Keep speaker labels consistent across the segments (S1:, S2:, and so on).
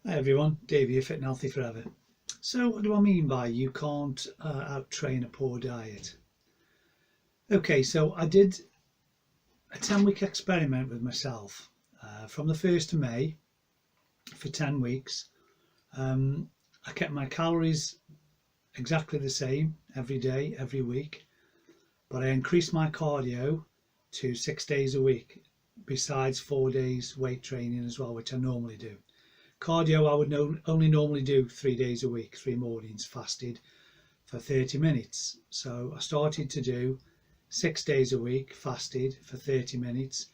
S1: Hi everyone, Dave here, Fit and Healthy Forever. So what do I mean by you can't out-train a poor diet? Okay, so I did a 10-week experiment with myself from the 1st of May for 10 weeks. I kept my calories exactly the same every day, every week, but I increased my cardio to 6 days a week, besides 4 days weight training as well, which I normally do. Cardio, I would only normally do 3 days a week, 3 mornings fasted for 30 minutes. So I started to do 6 days a week fasted for 30 minutes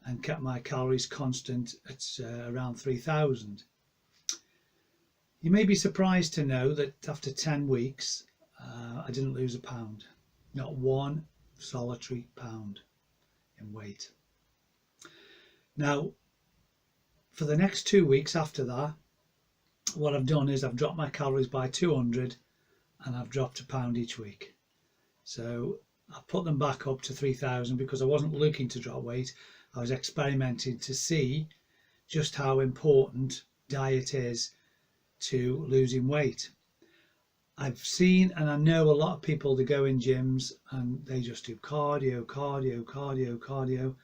S1: and kept my calories constant at around 3,000. You may be surprised to know that after 10 weeks, I didn't lose a pound, not one solitary pound in weight. Now, for the next 2 weeks after that, what I've done is I've dropped my calories by 200 and I've dropped a pound each week. So I put them back up to 3,000 because I wasn't looking to drop weight. I was experimenting to see just how important diet is to losing weight. I've seen and I know a lot of people that go in gyms and they just do cardio, cardio, cardio, cardio.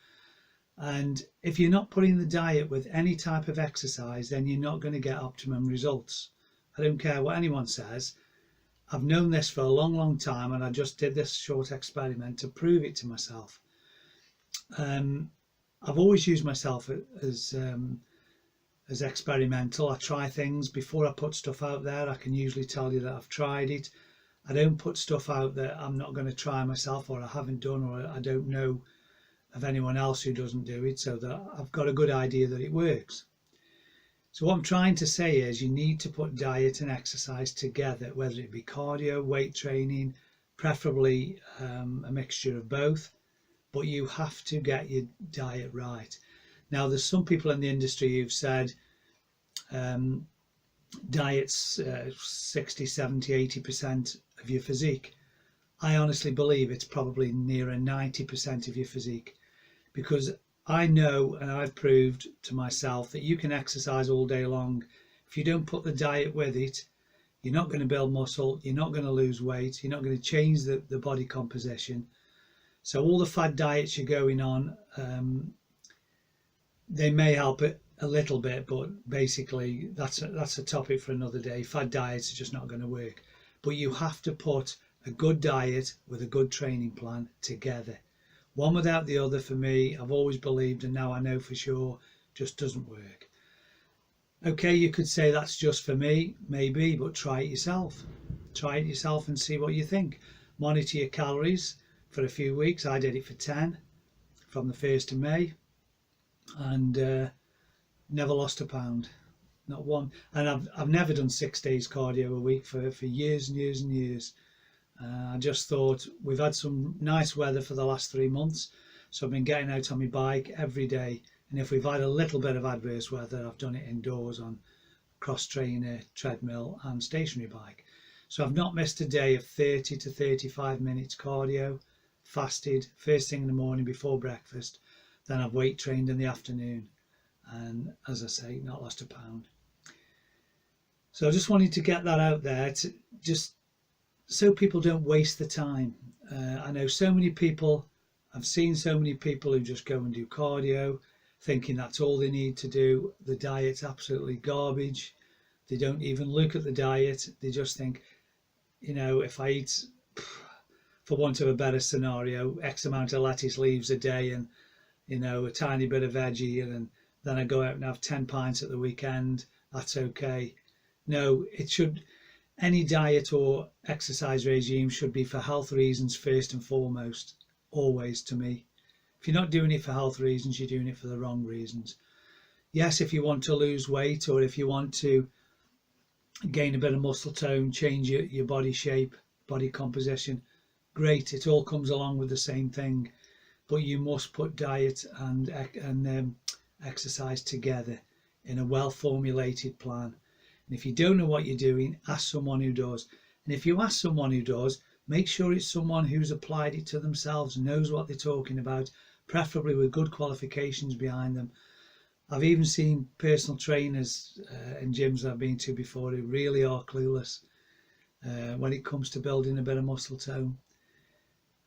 S1: And if you're not putting the diet with any type of exercise, then you're not going to get optimum results. I don't care what anyone says. I've known this for a long, long time, and I just did this short experiment to prove it to myself. I've always used myself as experimental. I try things before I put stuff out there. I can usually tell you that I've tried it. I don't put stuff out that I'm not going to try myself, or I haven't done, or I don't know of anyone else who doesn't do it, so that I've got a good idea that it works. So what I'm trying to say is you need to put diet and exercise together, whether it be cardio, weight training, preferably a mixture of both, but you have to get your diet right. Now, there's some people in the industry who've said diet's 60, 70, 80% of your physique. I honestly believe it's probably nearer 90% of your physique, because I know and I've proved to myself that you can exercise all day long. If you don't put the diet with it, you're not going to build muscle, you're not going to lose weight, you're not going to change the body composition. So all the fad diets you're going on, they may help it a little bit, but basically that's a topic for another day. Fad diets are just not going to work. But you have to put a good diet with a good training plan together. One without the other, for me, I've always believed, and now I know for sure, just doesn't work. Okay, you could say that's just for me, maybe, but try it yourself. Try it yourself and see what you think. Monitor your calories for a few weeks. I did it for 10 from the 1st of May and never lost a pound, not one. And I've never done 6 days cardio a week for years and years and years. I just thought we've had some nice weather for the last 3 months, so I've been getting out on my bike every day, and if we've had a little bit of adverse weather, I've done it indoors on cross trainer, treadmill and stationary bike. So I've not missed a day of 30 to 35 minutes cardio, fasted first thing in the morning before breakfast, then I've weight trained in the afternoon, and as I say, not lost a pound. So I just wanted to get that out there to just so people don't waste the time. I know so many people, I've seen so many people who just go and do cardio thinking that's all they need to do. The diet's absolutely garbage. They don't even look at the diet. They just think, if I eat, for want of a better scenario, X amount of lettuce leaves a day and, a tiny bit of veggie, and then I go out and have 10 pints at the weekend, that's okay. No, any diet or exercise regime should be for health reasons first and foremost, always, to me. If you're not doing it for health reasons, you're doing it for the wrong reasons. Yes, if you want to lose weight, or if you want to gain a bit of muscle tone, change your body shape, body composition, great, it all comes along with the same thing. But you must put diet and exercise together in a well-formulated plan. And if you don't know what you're doing, ask someone who does. And if you ask someone who does, make sure it's someone who's applied it to themselves, knows what they're talking about, preferably with good qualifications behind them. I've even seen personal trainers in gyms I've been to before who really are clueless when it comes to building a bit of muscle tone.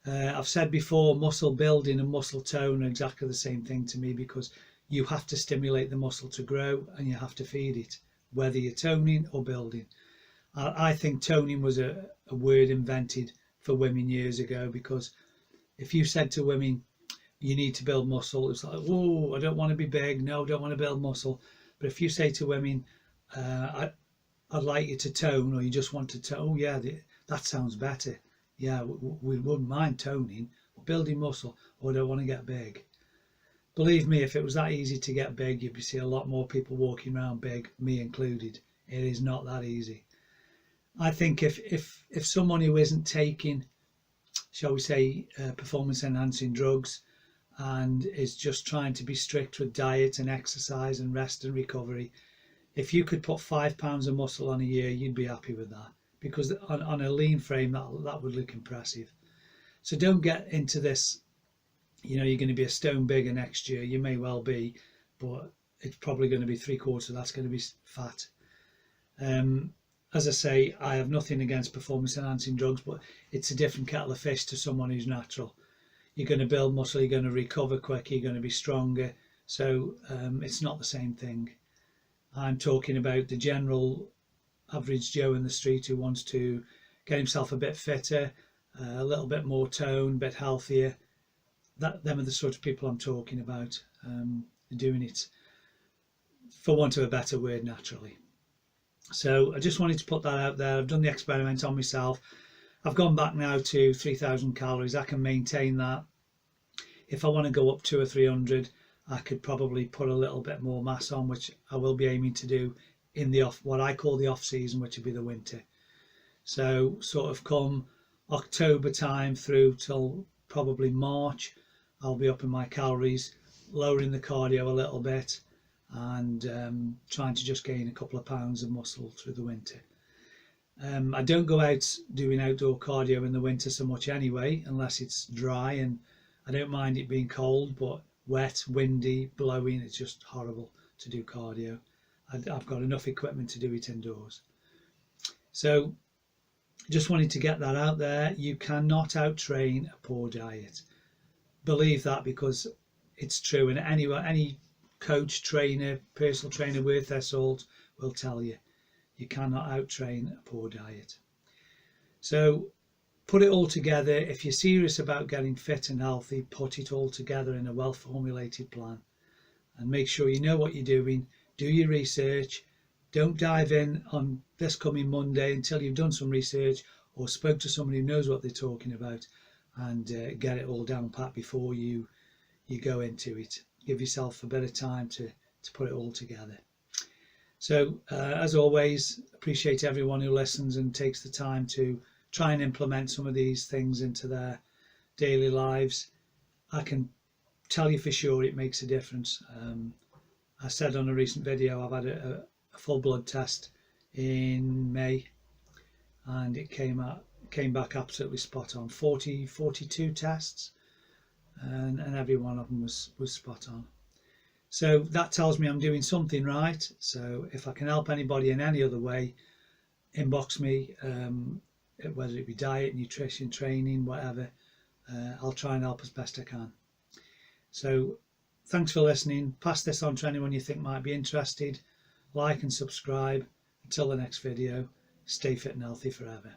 S1: I've said before, muscle building and muscle tone are exactly the same thing to me, because you have to stimulate the muscle to grow and you have to feed it, whether you're toning or building. I think toning was a word invented for women years ago, because if you said to women, you need to build muscle, it's like, whoa, I don't want to be big. No, I don't want to build muscle. But if you say to women, I'd like you to tone, or you just want to tone, oh yeah, that sounds better. Yeah, we wouldn't mind toning, building muscle, or don't want to get big. Believe me, if it was that easy to get big, you'd see a lot more people walking around big, me included. It is not that easy. I think if someone who isn't taking, shall we say, performance enhancing drugs, and is just trying to be strict with diet and exercise and rest and recovery, if you could put 5 pounds of muscle on a year, you'd be happy with that, because on a lean frame that would look impressive. So don't get into this, you're going to be a stone bigger next year. You may well be, but it's probably going to be 3/4 that's going to be fat. As I say, I have nothing against performance enhancing drugs, but it's a different kettle of fish to someone who's natural. You're going to build muscle, you're going to recover quicker, you're going to be stronger. So it's not the same thing. I'm talking about the general average Joe in the street who wants to get himself a bit fitter, a little bit more tone, a bit healthier. Them are the sort of people I'm talking about, doing it, for want of a better word, naturally. So I just wanted to put that out there. I've done the experiment on myself. I've gone back now to 3,000 calories. I can maintain that. If I want to go up 200 or 300, I could probably put a little bit more mass on, which I will be aiming to do in the what I call the off season, which would be the winter. So sort of come October time through till probably March, I'll be upping my calories, lowering the cardio a little bit, and trying to just gain a couple of pounds of muscle through the winter. I don't go out doing outdoor cardio in the winter so much anyway, unless it's dry, and I don't mind it being cold, but wet, windy, blowing, it's just horrible to do cardio. I've got enough equipment to do it indoors. So just wanted to get that out there. You cannot out-train a poor diet. Believe that, because it's true, and any coach, trainer, personal trainer worth their salt will tell you, you cannot out-train a poor diet. So put it all together. If you're serious about getting fit and healthy, put it all together in a well-formulated plan, and make sure you know what you're doing. Do your research. Don't dive in on this coming Monday until you've done some research or spoke to someone who knows what they're talking about, and get it all down pat before you go into it. Give yourself a bit of time to put it all together. So as always, appreciate everyone who listens and takes the time to try and implement some of these things into their daily lives. I can tell you for sure it makes a difference. I said on a recent video, I've had a full blood test in May, and it came back absolutely spot on. 42 tests, and every one of them was spot on. So that tells me I'm doing something right. So if I can help anybody in any other way, inbox me, whether it be diet, nutrition, training, whatever. I'll try and help as best I can. So thanks for listening. Pass this on to anyone you think might be interested. Like and subscribe. Until the next video, stay fit and healthy forever.